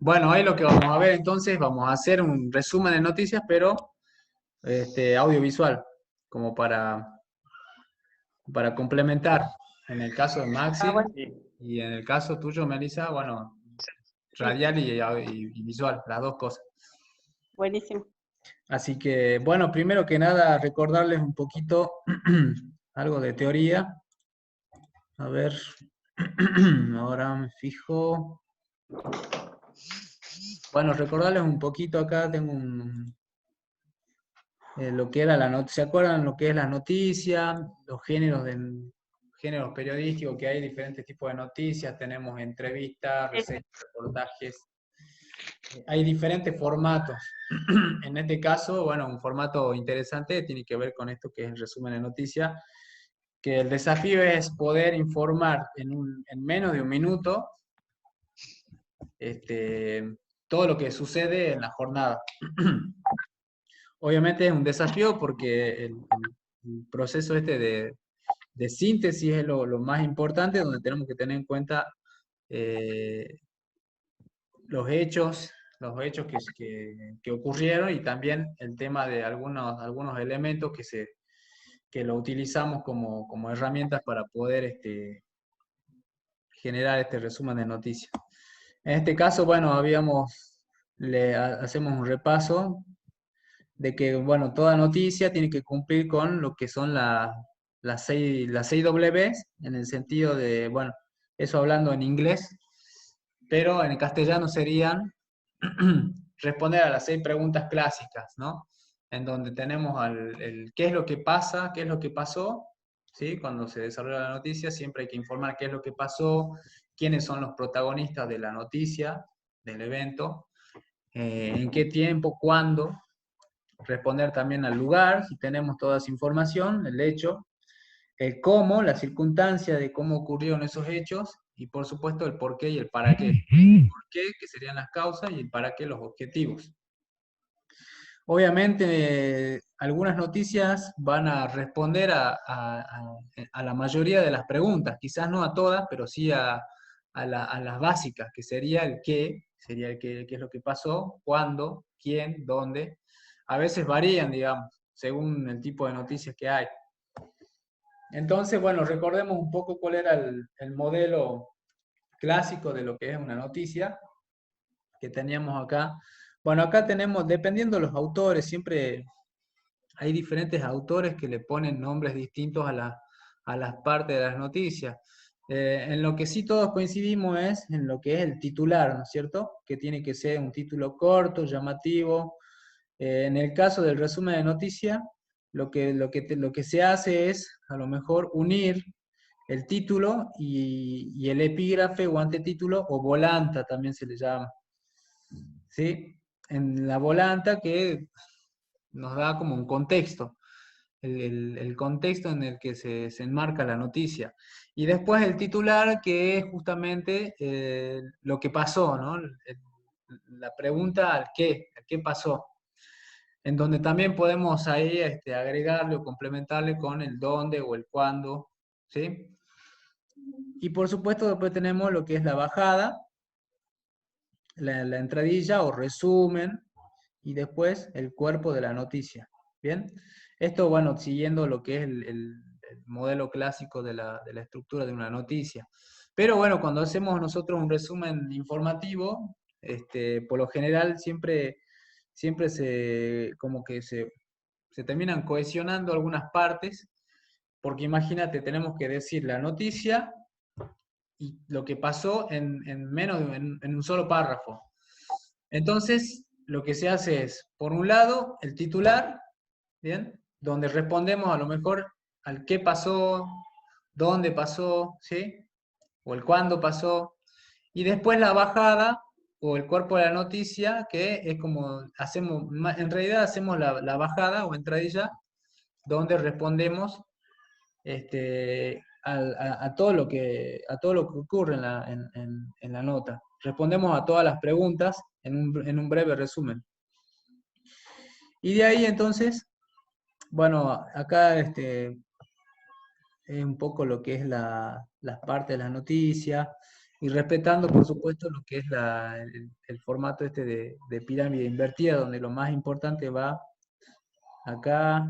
Bueno, ahí lo que vamos a ver entonces, vamos a hacer un resumen de noticias, pero audiovisual, como para complementar. En el caso de Ah, Maxi bueno, y en el caso tuyo, Melissa, bueno, radial y visual, las dos cosas. buenísimo. Así que, bueno, primero que nada, recordarles un poquito algo de teoría. A ver, ahora me fijo. Bueno, recordarles un poquito acá, tengo lo que era la noticia, ¿se acuerdan lo que es la noticia? Los géneros periodísticos, que hay diferentes tipos de noticias, tenemos entrevistas, Sí, reseñas, reportajes, hay diferentes formatos. En este caso, bueno, un formato interesante tiene que ver con esto que es el resumen de noticias, que el desafío es poder informar en menos de un minuto este, todo lo que sucede en la jornada. Obviamente es un desafío porque el proceso de síntesis es lo más importante, donde tenemos que tener en cuenta eh, los hechos que ocurrieron y también el tema de algunos elementos que lo utilizamos como herramientas para poder generar este resumen de noticias. En este caso, bueno, hacemos un repaso de que, bueno, toda noticia tiene que cumplir con lo que son las 6 Ws, en el sentido de, bueno, eso hablando en inglés, pero en el castellano serían responder a las 6 preguntas clásicas, ¿no? En donde tenemos qué es lo que pasa, qué es lo que pasó, ¿sí? Cuando se desarrolla la noticia, siempre hay que informar qué es lo que pasó, quiénes son los protagonistas de la noticia, del evento, en qué tiempo, cuándo, responder también al lugar, si tenemos toda esa información, el hecho, el cómo, la circunstancia de cómo ocurrieron esos hechos, y por supuesto el por qué y el para qué. El por qué, que serían las causas, y el para qué, los objetivos. Obviamente, algunas noticias van a responder a la mayoría de las preguntas, quizás no a todas, pero sí a las básicas, que sería el qué, sería el qué es lo que pasó, cuándo, quién, dónde. A veces varían, digamos, según el tipo de noticias que hay. Entonces, bueno, recordemos un poco cuál era el modelo clásico de lo que es una noticia que teníamos acá. Bueno, acá tenemos, dependiendo de los autores, siempre hay diferentes autores que le ponen nombres distintos a las partes de las noticias. En lo que sí todos coincidimos es en lo que es el titular, ¿no es cierto? Que tiene que ser un título corto, llamativo. En el caso del resumen de noticias, lo que se hace es a lo mejor unir el título y el epígrafe o antetítulo o volanta también se le llama. ¿Sí? En la volanta que nos da como un contexto, el contexto en el que se enmarca la noticia. Y después el titular, que es justamente lo que pasó, ¿no? La pregunta al qué pasó. En donde también podemos ahí agregarle o complementarle con el dónde o el cuándo, ¿sí? Y por supuesto después tenemos lo que es la bajada, la entradilla o resumen, y después el cuerpo de la noticia. ¿Bien? Esto, bueno, siguiendo lo que es el modelo clásico de la estructura de una noticia. Pero bueno, cuando hacemos nosotros un resumen informativo, por lo general siempre como que se terminan cohesionando algunas partes, porque imagínate, tenemos que decir la noticia y lo que pasó en menos en un solo párrafo. Entonces, lo que se hace es, por un lado, el titular, ¿bien? Donde respondemos a lo mejor al qué pasó, dónde pasó, ¿sí? O el cuándo pasó. Y después la bajada o el cuerpo de la noticia, que es como hacemos, en realidad hacemos la bajada o entradilla, donde respondemos a todo lo que ocurre en la nota. Respondemos a todas las preguntas en un breve resumen. Y de ahí entonces, bueno, acá es un poco lo que es las partes de las noticias. Y respetando, por supuesto, lo que es el formato este de pirámide invertida, donde lo más importante va acá,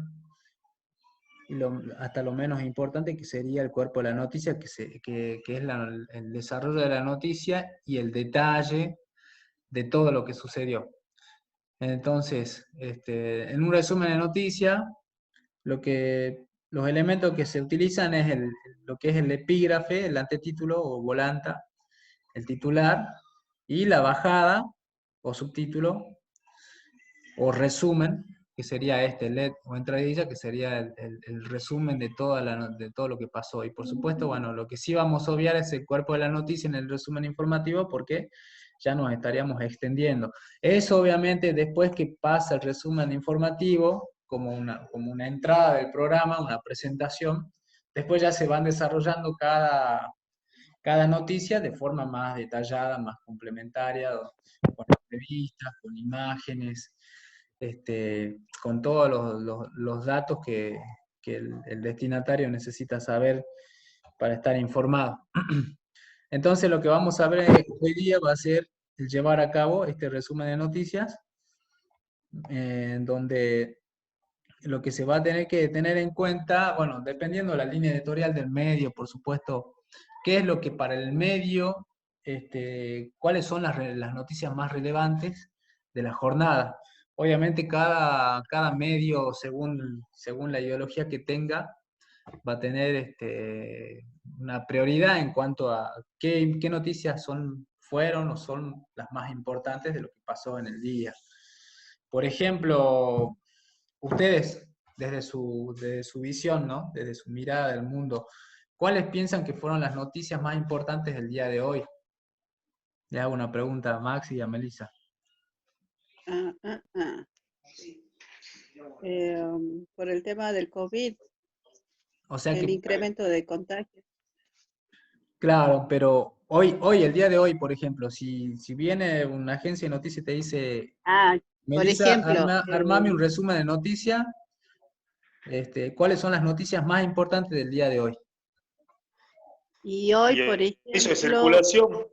y hasta lo menos importante, que sería el cuerpo de la noticia, que es el desarrollo de la noticia y el detalle de todo lo que sucedió. Entonces, en un resumen de noticia, los elementos que se utilizan es lo que es el epígrafe, el antetítulo o volanta, el titular, y la bajada o subtítulo o resumen, que sería LED o entradilla, que sería el resumen de, de todo lo que pasó. Y por supuesto, bueno, lo que sí vamos a obviar es el cuerpo de la noticia en el resumen informativo, porque ya nos estaríamos extendiendo. Eso obviamente después que pasa el resumen informativo, como una entrada del programa, una presentación, después ya se van desarrollando cada noticia de forma más detallada, más complementaria, con entrevistas, con imágenes, con todos los datos que el destinatario necesita saber para estar informado. Entonces lo que vamos a ver hoy día va a ser el llevar a cabo este resumen de noticias, en donde lo que se va a tener que tener en cuenta, bueno, dependiendo de la línea editorial del medio, por supuesto, qué es lo que para el medio, cuáles son las noticias más relevantes de la jornada. Obviamente cada medio, según la ideología que tenga, va a tener una prioridad en cuanto a qué noticias fueron o son las más importantes de lo que pasó en el día. Por ejemplo, ustedes, desde su visión, ¿no? Desde su mirada del mundo, ¿cuáles piensan que fueron las noticias más importantes del día de hoy? Le hago una pregunta a Max y a Melissa. Por el tema del COVID, O sea el que, incremento de contagios. claro, pero hoy, el día de hoy, por ejemplo, si viene una agencia de noticias y te dice, Por Melissa, ejemplo, armame un resumen de noticias, ¿cuáles son las noticias más importantes del día de hoy? y hoy, Y por el permiso de ejemplo, circulación,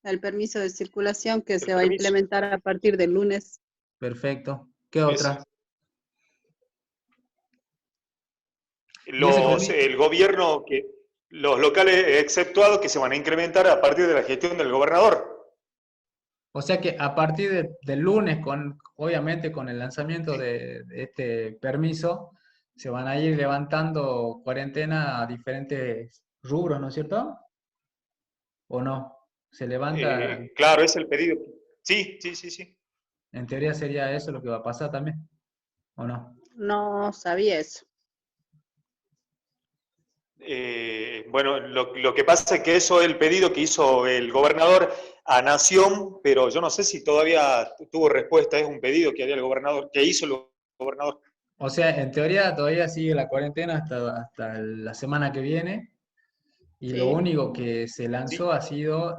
el permiso de circulación que el se va a permiso, implementar a partir del lunes. Perfecto. ¿Qué es, otra? Y ese permiso, el gobierno, los locales exceptuados que se van a incrementar a partir de la gestión del gobernador. o sea que a partir del lunes, obviamente con el lanzamiento Sí. de este permiso, se van a ir levantando cuarentena a diferentes rubros, ¿no es cierto? ¿O no? Se levanta, Claro, es el pedido. Sí, sí, sí, sí. en teoría sería eso lo que va a pasar también, ¿o no? No sabía eso. Bueno, lo que pasa es que eso es el pedido que hizo el gobernador a Nación, pero yo no sé si todavía tuvo respuesta. Es un pedido que haría el gobernador, que hizo el gobernador. O sea, en teoría todavía sigue la cuarentena hasta la semana que viene, y lo Sí, único que se Sí. lanzó ha sido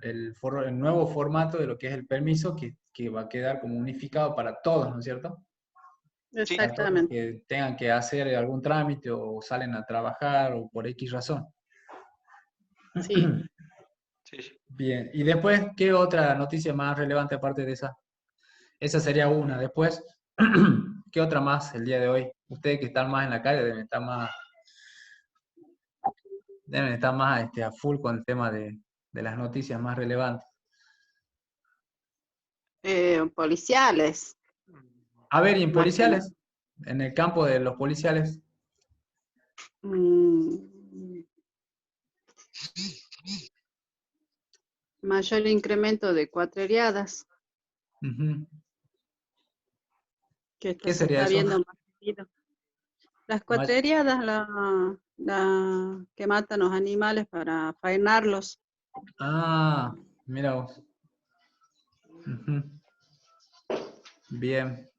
el nuevo formato de lo que es el permiso, que va a quedar como unificado para todos, ¿no es cierto? Sí. Para todos los exactamente. que tengan que hacer algún trámite o salen a trabajar o por X razón. Sí. Sí, sí. Bien, y después, ¿qué otra noticia más relevante aparte de esa? Esa sería una. Después, ¿qué otra más el día de hoy? Ustedes que están más en la calle deben estar más a full con el tema de las noticias más relevantes. Policiales, A ver, y en más que nada. policiales, en el campo de los policiales, Mm, mayor incremento de cuatreriadas, ujú, que esto ¿qué se sería está eso? viendo más seguido. Las Ma- cuatreriadas, la que matan los animales para faenarlos, Ah, mira vos. Ujú, bien.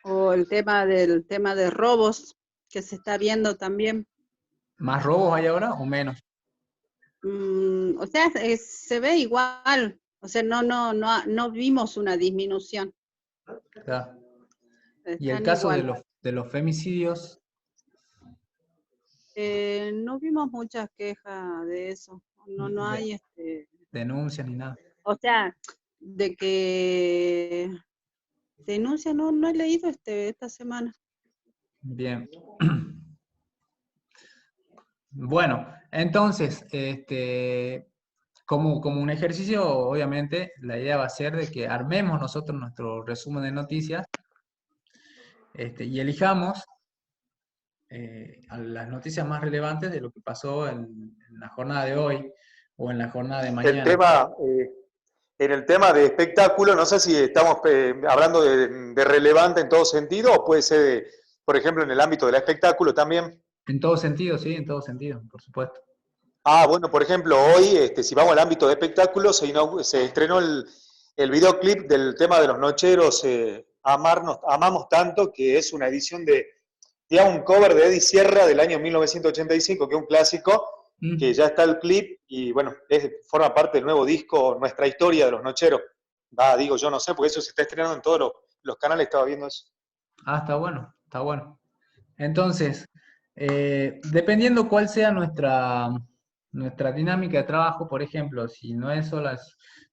o el tema de robos que se está viendo también. ¿Más robos hay ahora o menos? O sea, se ve igual, o sea, no vimos una disminución, Ya. Y el están caso de igual. los femicidios, No vimos muchas quejas de eso. No, no De- hay, denuncias ni nada. o sea, de que denuncia, no, no he leído esta semana. Bien. Bueno, entonces, como un ejercicio, obviamente, la idea va a ser de que armemos nosotros nuestro resumen de noticias, y elijamos a las noticias más relevantes de lo que pasó en la jornada de hoy o en la jornada de El mañana. tema, en el tema de espectáculo, no sé si estamos hablando de relevante en todo sentido o puede ser, por ejemplo, en el ámbito del espectáculo también. En todo sentido, sí, en todo sentido, por supuesto. Ah, bueno, por ejemplo, hoy, si vamos al ámbito de espectáculos, se estrenó el videoclip del tema de los nocheros, Amamos Tanto, que es una edición digamos, un cover de Eddie Sierra del año 1985, que es un clásico, que ya está el clip y bueno, forma parte del nuevo disco Nuestra Historia de los Nocheros. Digo, yo no sé, porque eso se está estrenando en todos los canales, estaba viendo eso. Ah, está bueno, está bueno. Entonces, dependiendo cuál sea nuestra dinámica de trabajo, por ejemplo, si no es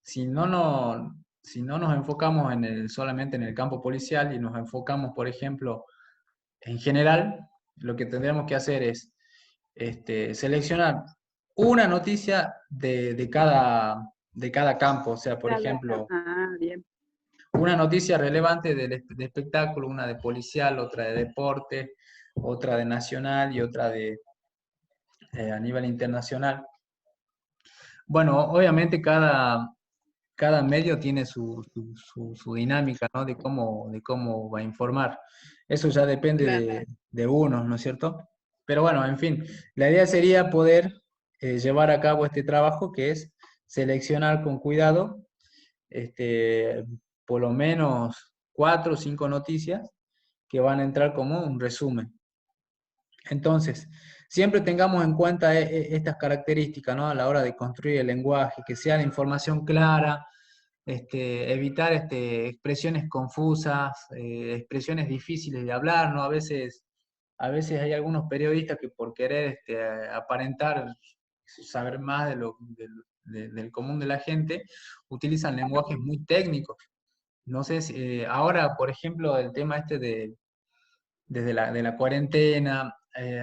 si no, si no nos enfocamos solamente en el campo policial y nos enfocamos, por ejemplo, en general, lo que tendremos que hacer es seleccionar una noticia de cada campo. O sea, por ejemplo, Bien. una noticia relevante de espectáculo, una de policial, otra de deporte, otra de nacional y otra a nivel internacional. Bueno, obviamente cada medio tiene su dinámica, ¿no? De cómo va a informar. Eso ya depende Claro. de uno, ¿no es cierto? Pero bueno, en fin, la idea sería poder llevar a cabo este trabajo que es seleccionar con cuidado por lo menos 4 o 5 noticias que van a entrar como un resumen. Entonces, siempre tengamos en cuenta estas características, ¿no? A la hora de construir el lenguaje, que sea la información clara, evitar expresiones confusas, expresiones difíciles de hablar, ¿no? A veces hay algunos periodistas que por querer aparentar saber más del común de la gente, utilizan lenguajes muy técnicos. No sé si, ahora, por ejemplo, el tema de la cuarentena,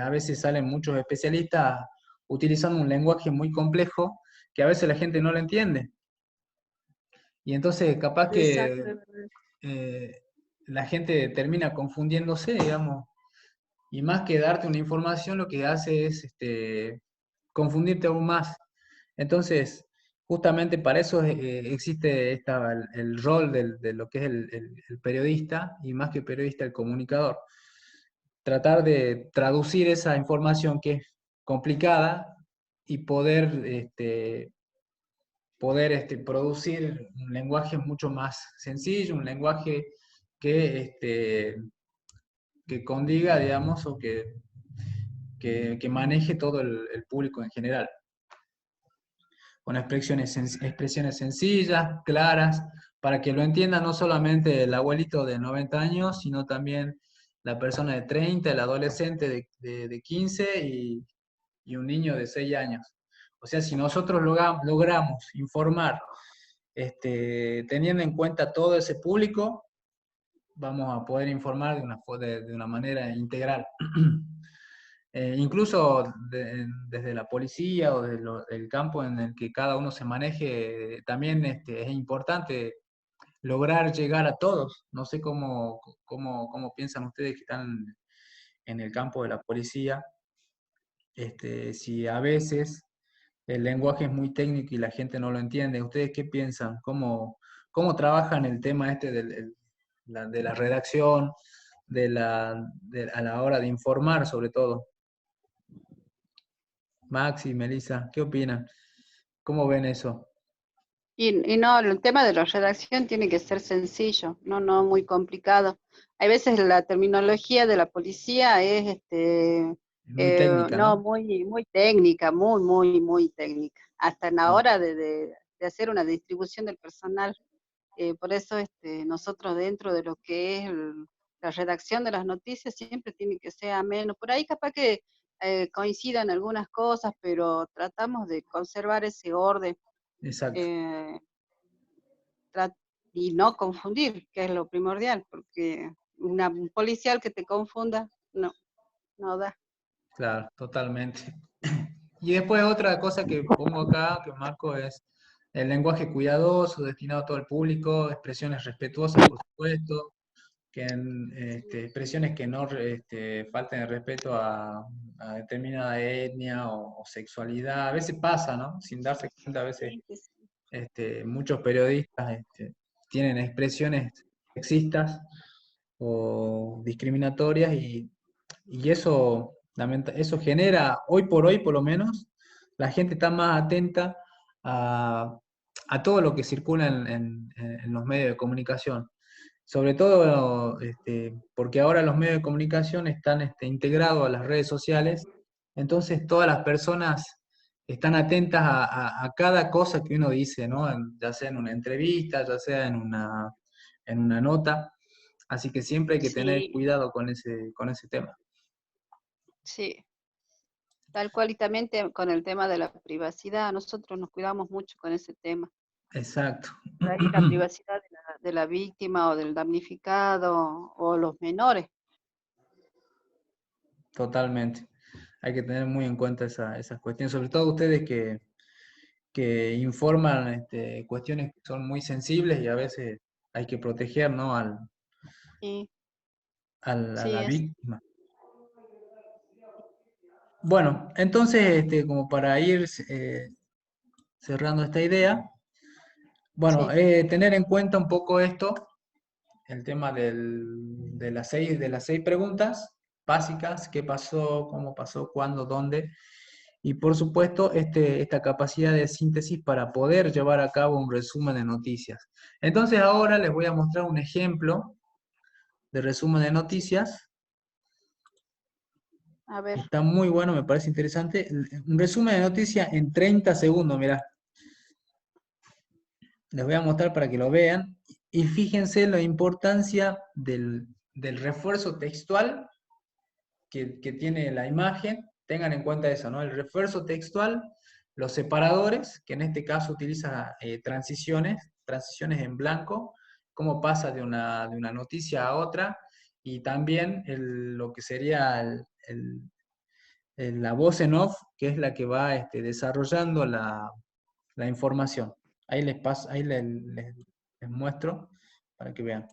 a veces salen muchos especialistas utilizando un lenguaje muy complejo que a veces la gente no lo entiende. Y entonces capaz Exacto. que eh, la gente termina confundiéndose, digamos, y más que darte una información, lo que hace es confundirte aún más. Entonces, justamente para eso existe el rol de lo que es el periodista, y más que periodista, el comunicador. Tratar de traducir esa información que es complicada y producir un lenguaje mucho más sencillo, un lenguaje que, que condiga, digamos, o que maneje todo el público en general, con expresiones sencillas, claras, para que lo entienda no solamente el abuelito de 90 años, sino también la persona de 30, el adolescente de 15 y un niño de 6 años. O sea, si nosotros logramos informar teniendo en cuenta todo ese público, vamos a poder informar de una manera integral. Incluso desde la policía o del campo en el que cada uno se maneje, también es importante lograr llegar a todos. No sé cómo piensan ustedes que están en el campo de la policía, si a veces el lenguaje es muy técnico y la gente no lo entiende. ¿Ustedes qué piensan? ¿Cómo trabajan el tema de la redacción, a la hora de informar sobre todo? Maxi, Melissa, ¿qué opinan? ¿Cómo ven eso? Y no, el tema de la redacción tiene que ser sencillo, no muy complicado. Hay veces la terminología de la policía es Muy técnica, no ¿no? muy técnica, muy técnica, hasta en la Sí. hora de hacer una distribución del personal. Por eso nosotros dentro de lo que es la redacción de las noticias siempre tiene que ser ameno. Por ahí capaz que coincidan algunas cosas, pero tratamos de conservar ese orden. Exacto. Y no confundir, que es lo primordial, porque un policial que te confunda, no da. Claro, totalmente. Y después otra cosa que pongo acá, que marco, es el lenguaje cuidadoso, destinado a todo el público, expresiones respetuosas, por supuesto, expresiones que no falten de respeto a determinada etnia o sexualidad. A veces pasa, ¿no? Sin darse cuenta, a veces muchos periodistas tienen expresiones sexistas o discriminatorias y eso genera, hoy por hoy por lo menos, la gente está más atenta a todo lo que circula en los medios de comunicación. Sobre todo porque ahora los medios de comunicación están integrados a las redes sociales, entonces todas las personas están atentas a cada cosa que uno dice, ¿no? Ya sea en una entrevista, ya sea en una nota, así que siempre hay que tener Sí, cuidado con ese tema. sí, tal cual, y también con el tema de la privacidad, nosotros nos cuidamos mucho con ese tema. Exacto. Por ahí la privacidad de la víctima o del damnificado o los menores. Totalmente. Hay que tener muy en cuenta esas cuestiones, sobre todo ustedes que informan cuestiones que son muy sensibles y a veces hay que proteger, ¿no? Sí, A sí, la es. víctima. Bueno, entonces, como para ir cerrando esta idea, bueno, Sí. tener en cuenta un poco esto, el tema de las seis preguntas básicas: qué pasó, cómo pasó, cuándo, dónde, y por supuesto esta capacidad de síntesis para poder llevar a cabo un resumen de noticias. Entonces ahora les voy a mostrar un ejemplo de resumen de noticias. A ver, Está muy bueno, me parece interesante. Un resumen de noticias en 30 segundos, mirá. Les voy a mostrar para que lo vean. Y fíjense la importancia del refuerzo textual que tiene la imagen. Tengan en cuenta eso, ¿no? El refuerzo textual, los separadores, que en este caso utiliza transiciones en blanco, cómo pasa de una noticia a otra, y también lo que sería la voz en off, que es la que va desarrollando la información. Ahí les paso, ahí les muestro para que vean.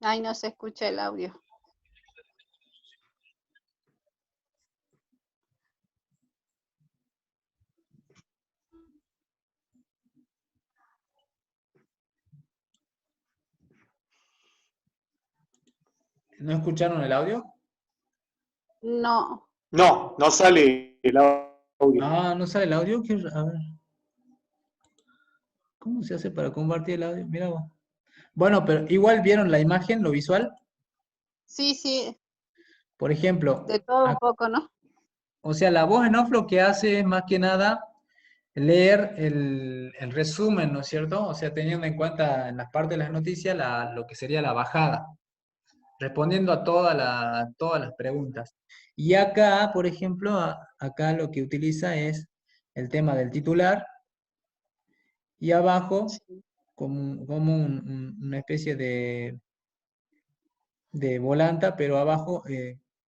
ay, no se escucha el audio. ¿No escucharon el audio? No, No, no sale el audio. Ah, ¿no sale el audio? A ver, ¿cómo se hace para compartir el audio? Mira vos. Bueno, pero igual vieron la imagen, lo visual. sí, sí, Por ejemplo, de todo un poco, ¿no? o sea, la voz en off lo que hace es más que nada leer el resumen, ¿no es cierto? O sea, teniendo en cuenta en las partes de las noticias lo que sería la bajada, respondiendo a todas las preguntas. Y acá, por ejemplo, acá lo que utiliza es el tema del titular y abajo Sí. como una especie de volanta, pero abajo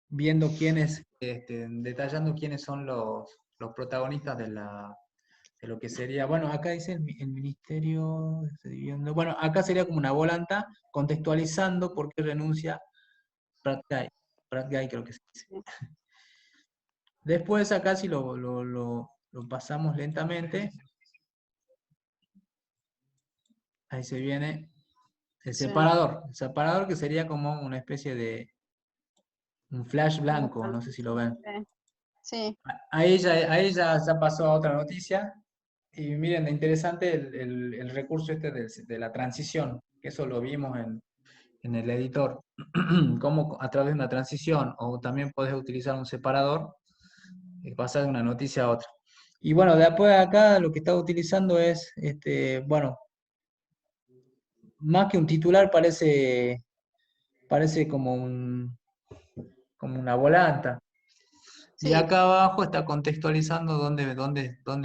viendo quiénes, detallando quiénes son los protagonistas de lo que sería, bueno, acá dice el ministerio, bueno, acá sería como una volanta contextualizando por qué renuncia Prat Guy creo que se dice. Sí. Después acá si lo pasamos lentamente, ahí se viene el Sí. separador que sería como una especie de un flash blanco, no sé si lo ven. Sí, Ahí ya pasó a otra noticia. Y miren, interesante el recurso de la transición, que eso lo vimos en el editor, como a través de una transición, o también podés utilizar un separador, y pasar de una noticia a otra. Y bueno, después acá lo que está utilizando es, bueno, más que un titular parece como una volanta. Y Sí, acá abajo está contextualizando dónde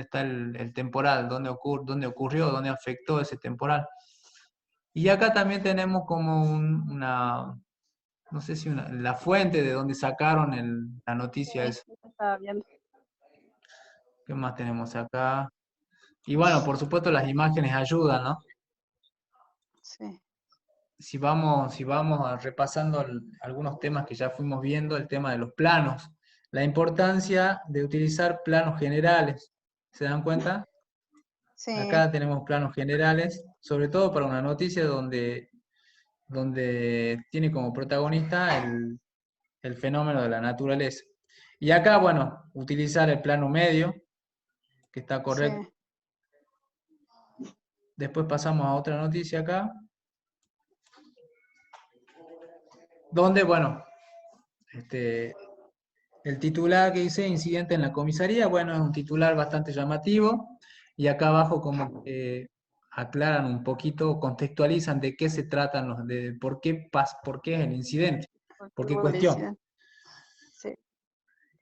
está el temporal, dónde ocurrió, dónde afectó ese temporal. Y acá también tenemos como no sé si la fuente de donde sacaron la noticia sí, es. estaba viendo. ¿Qué más tenemos acá? Y bueno, por supuesto las imágenes ayudan, ¿no? Sí, Si vamos repasando algunos temas que ya fuimos viendo, el tema de los planos, la importancia de utilizar planos generales. ¿Se dan cuenta? sí, Acá tenemos planos generales, sobre todo para una noticia donde tiene como protagonista el fenómeno de la naturaleza. Y acá, bueno, utilizar el plano medio, que está sí, correcto. Después pasamos a otra noticia acá, donde, bueno, el titular que dice incidente en la comisaría, bueno, es un titular bastante llamativo. Y acá abajo como que aclaran un poquito, contextualizan de qué se tratan de por qué es el incidente, por porque qué hubo el cuestión. incidente. Sí,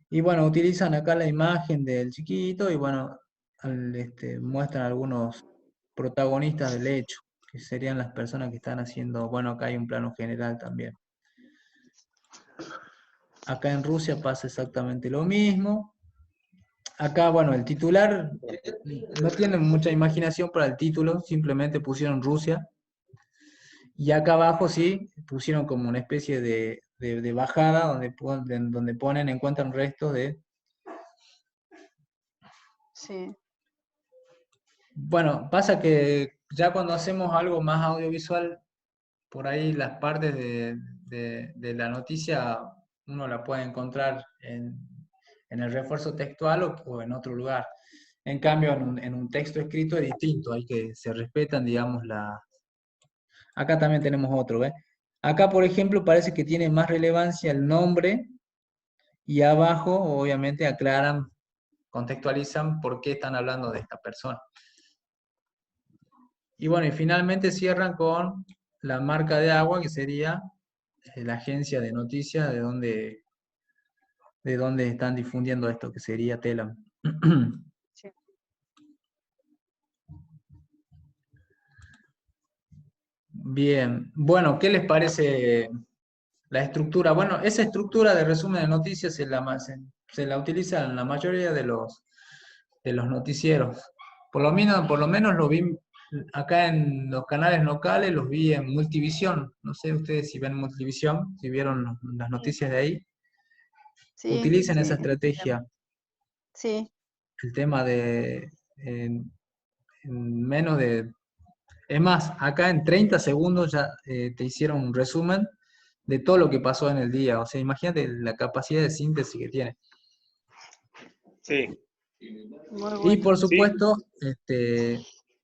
Y bueno, utilizan acá la imagen del chiquito y bueno, muestran algunos protagonistas del hecho, que serían las personas que están haciendo, bueno, acá hay un plano general también. Acá en Rusia pasa exactamente lo mismo. Acá, bueno, el titular no tiene mucha imaginación para el título, simplemente pusieron Rusia. Y acá abajo sí, pusieron como una especie de bajada donde ponen, encuentran restos de. sí, Bueno, pasa que ya cuando hacemos algo más audiovisual, por ahí las partes de la noticia uno la puede encontrar en el refuerzo textual o en otro lugar. En cambio, en un texto escrito es distinto, hay que se respetan, digamos, Acá también tenemos otro, ¿ves? Acá, por ejemplo, parece que tiene más relevancia el nombre y abajo, obviamente, aclaran, contextualizan por qué están hablando de esta persona. Y bueno, y finalmente cierran con la marca de agua, que sería la agencia de noticias de donde están difundiendo esto, que sería Telam. sí. Bien, bueno, ¿qué les parece la estructura? Bueno, esa estructura de resumen de noticias se la utiliza en la mayoría de los noticieros. Por lo menos lo vi acá en los canales locales, los vi en Multivisión. No sé ustedes si ven Multivisión, si vieron las Sí, noticias de ahí. sí, Utilicen esa sí, estrategia, sí, el tema de en menos de. Es más, acá en 30 segundos ya te hicieron un resumen de todo lo que pasó en el día. O sea, imagínate la capacidad de síntesis que tiene. Sí, muy Y bueno. por sí, supuesto,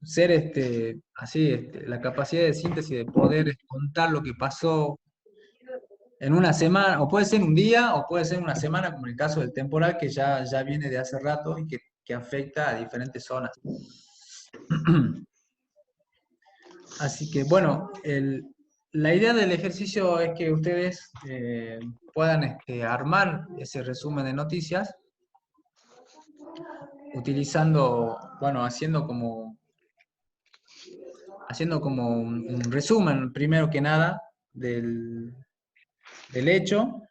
ser así, la capacidad de síntesis de poder contar lo que pasó en una semana, o puede ser un día, o puede ser una semana, como en el caso del temporal, que ya viene de hace rato y que afecta a diferentes zonas. Así que bueno, la idea del ejercicio es que ustedes puedan armar ese resumen de noticias utilizando, bueno, haciendo como un resumen, primero que nada, del hecho,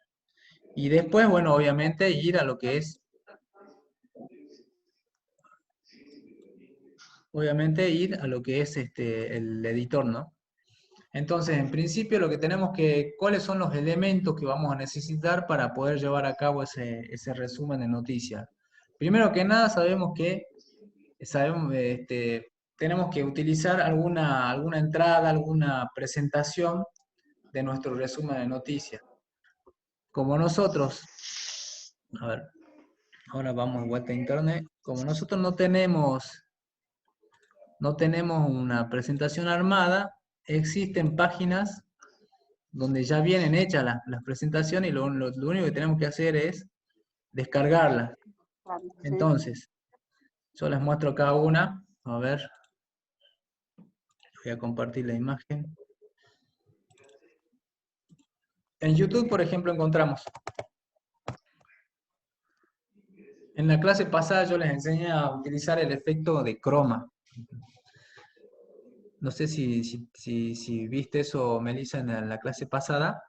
y después, bueno, obviamente ir a lo que es, el editor, ¿no? Entonces, en principio, ¿cuáles son los elementos que vamos a necesitar para poder llevar a cabo ese resumen de noticias? Primero que nada, tenemos que utilizar alguna entrada, alguna presentación de nuestro resumen de noticias. Como nosotros, a ver, ahora vamos de vuelta a internet, como nosotros no tenemos una presentación armada, existen páginas donde ya vienen hechas las presentaciones y lo único que tenemos que hacer es descargarlas. Sí. Entonces, yo les muestro cada una. A ver, voy a compartir la imagen. En YouTube, por ejemplo, encontramos. En la clase pasada yo les enseñé a utilizar el efecto de croma. No sé si viste eso, Melissa, en la clase pasada.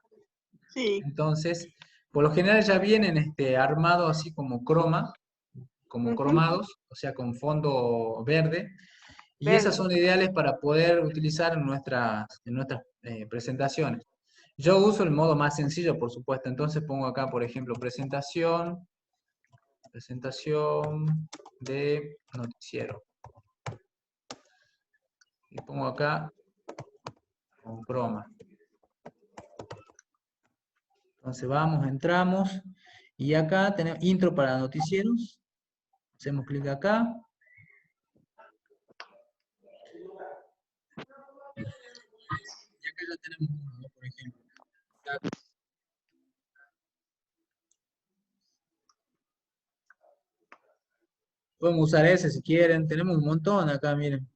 Sí. Entonces, por lo general ya vienen armados así como croma, como cromados, o sea, con fondo verde. Y esas son ideales para poder utilizar en nuestras presentaciones. Yo uso el modo más sencillo, por supuesto. Entonces pongo acá, por ejemplo, presentación de noticiero. Y pongo acá con croma. Entonces vamos, entramos. Y acá tenemos intro para noticieros. Hacemos clic acá. Y acá ya tenemos uno, ¿no? Por ejemplo. Podemos usar ese si quieren. Tenemos un montón acá, miren.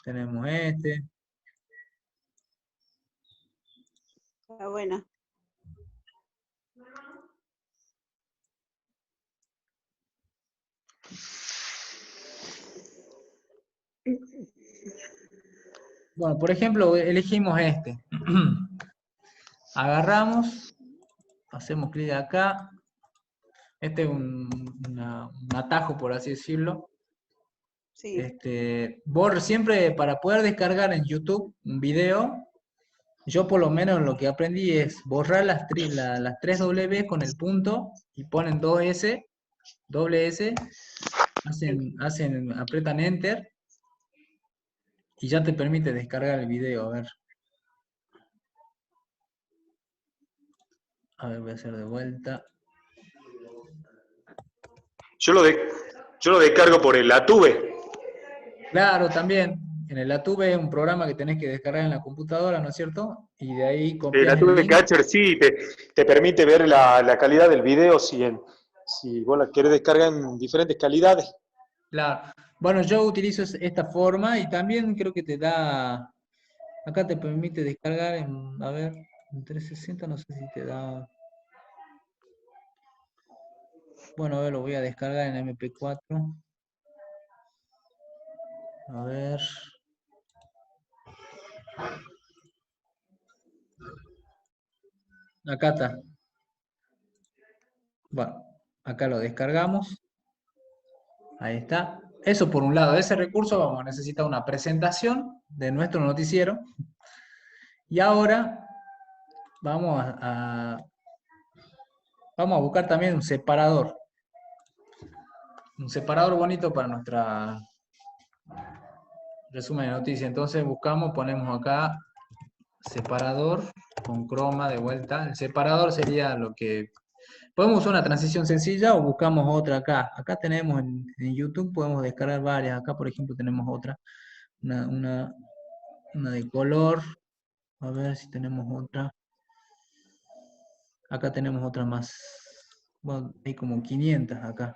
Tenemos este. Está buena. Bueno, por ejemplo, elegimos este. Agarramos, hacemos clic acá. Este es un atajo, por así decirlo. Sí. Siempre para poder descargar en YouTube un video, yo por lo menos lo que aprendí es borrar las tres W con el punto y ponen 2S, doble S, apretan Enter y ya te permite descargar el video. A ver, voy a hacer de vuelta. Yo lo descargo por el Atube. Claro, también. En el Atube es un programa que tenés que descargar en la computadora, ¿no es cierto? Y de ahí El copias el Atube link. Catcher sí te permite ver la calidad del video si vos la querés descargar en diferentes calidades. Claro. Bueno, yo utilizo esta forma y también creo que te da, acá te permite descargar a ver, en 360 no sé si te da. Bueno, a ver, lo voy a descargar en MP4. A ver. Acá está. Bueno, acá lo descargamos. Ahí está. Eso por un lado. Ese recurso vamos a necesitar una presentación de nuestro noticiero. Y ahora vamos vamos a buscar también un separador. Un separador bonito para nuestra resumen de noticias. Entonces buscamos, ponemos acá separador con croma de vuelta. El separador sería lo que... Podemos usar una transición sencilla o buscamos otra acá. Acá tenemos en YouTube, podemos descargar varias. Acá, por ejemplo, tenemos otra. Una de color. A ver si tenemos otra. Acá tenemos otra más. Bueno, hay como 500 acá.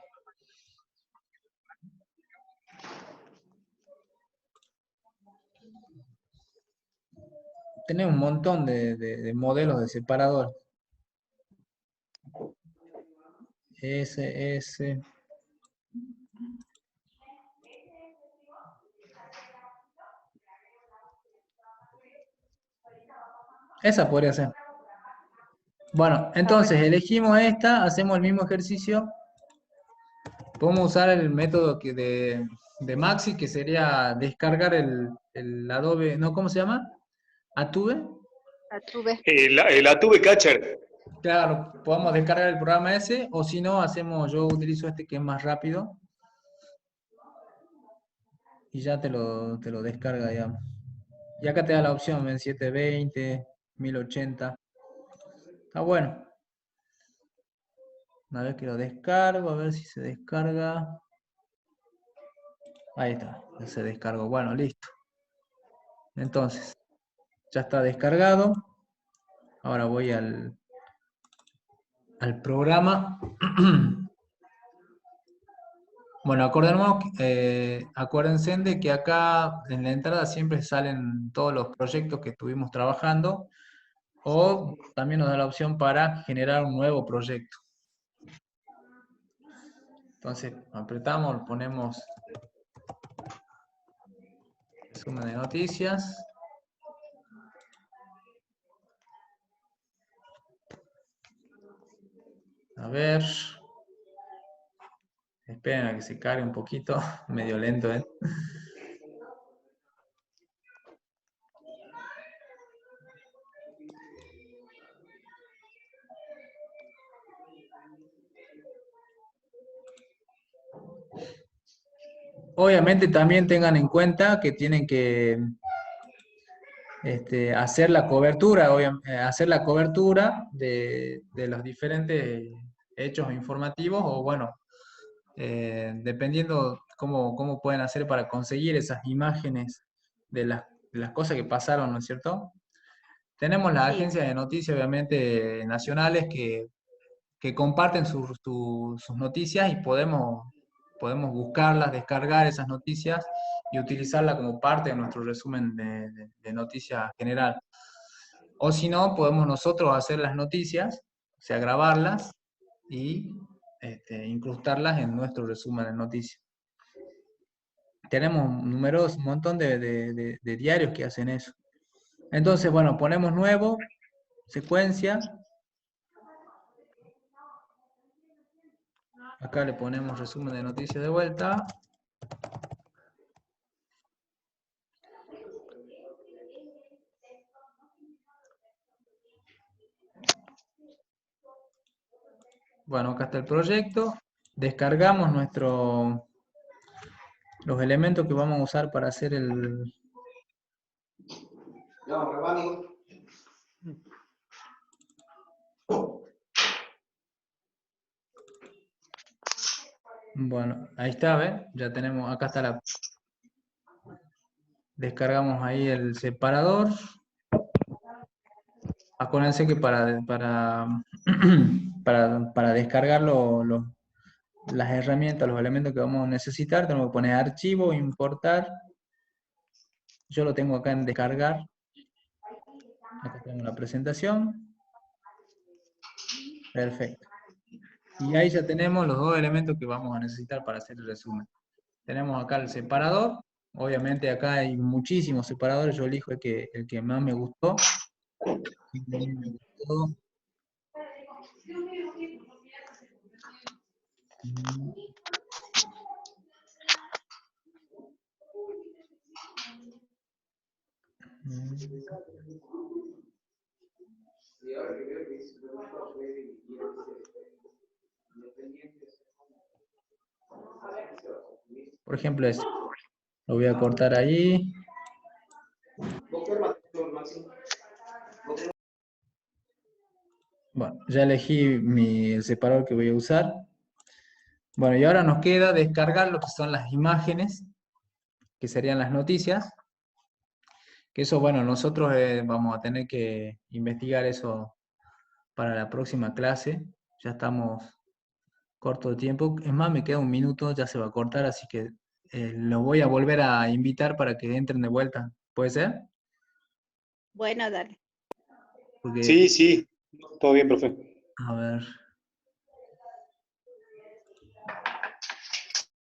Tenemos un montón de modelos de separador. S. Esa podría ser. Bueno, entonces elegimos esta, hacemos el mismo ejercicio. Podemos usar el método de Maxi, que sería descargar el Adobe, ¿no? ¿Cómo se llama? ¿Atube? Atube. El Atube Catcher. Claro, podemos descargar el programa ese, o si no, yo utilizo este que es más rápido. Y ya te lo descarga, digamos. Y acá te da la opción en 720, 1080. Está bueno. Una vez que lo descargo, a ver si se descarga. Ahí está, ya se descargó. Bueno, listo. Entonces, ya está descargado. Ahora voy al programa. Bueno, acuérdense de que acá en la entrada siempre salen todos los proyectos que estuvimos trabajando, o también nos da la opción para generar un nuevo proyecto. Entonces apretamos, ponemos resumen de noticias. A ver. Esperen a que se cargue un poquito, medio lento, ¿eh? Obviamente también tengan en cuenta que tienen que hacer la cobertura, de los diferentes hechos informativos, o bueno, dependiendo cómo pueden hacer para conseguir esas imágenes de las cosas que pasaron, ¿no es cierto? Tenemos las Sí. agencias de noticias, obviamente, nacionales que comparten sus noticias, y podemos buscarlas, descargar esas noticias y utilizarla como parte de nuestro resumen de noticias general. O si no, podemos nosotros hacer las noticias, o sea, grabarlas y incrustarlas en nuestro resumen de noticias. Tenemos un montón de diarios que hacen eso. Entonces, bueno, ponemos nuevo, secuencia. Acá le ponemos resumen de noticias de vuelta. Bueno, acá está el proyecto. Descargamos los elementos que vamos a usar para hacer el... Bueno, ahí está, ¿ves? Ya tenemos, acá está la... Descargamos ahí el separador. Acuérdense que para descargar las herramientas, los elementos que vamos a necesitar, tenemos que poner archivo, importar. Yo lo tengo acá en descargar. Acá tengo la presentación. Perfecto. Y ahí ya tenemos los dos elementos que vamos a necesitar para hacer el resumen. Tenemos acá el separador. Obviamente acá hay muchísimos separadores. Yo elijo el que más me gustó. Por ejemplo, este. Lo voy a cortar ahí. Bueno, ya elegí el separador que voy a usar. Bueno, y ahora nos queda descargar lo que son las imágenes, que serían las noticias. Que eso, bueno, nosotros vamos a tener que investigar eso para la próxima clase. Ya estamos corto de tiempo. Es más, me queda un minuto, ya se va a cortar, así que lo voy a volver a invitar para que entren de vuelta. ¿Puede ser? Bueno, dale. Porque, Sí, sí, todo bien, profe. a ver...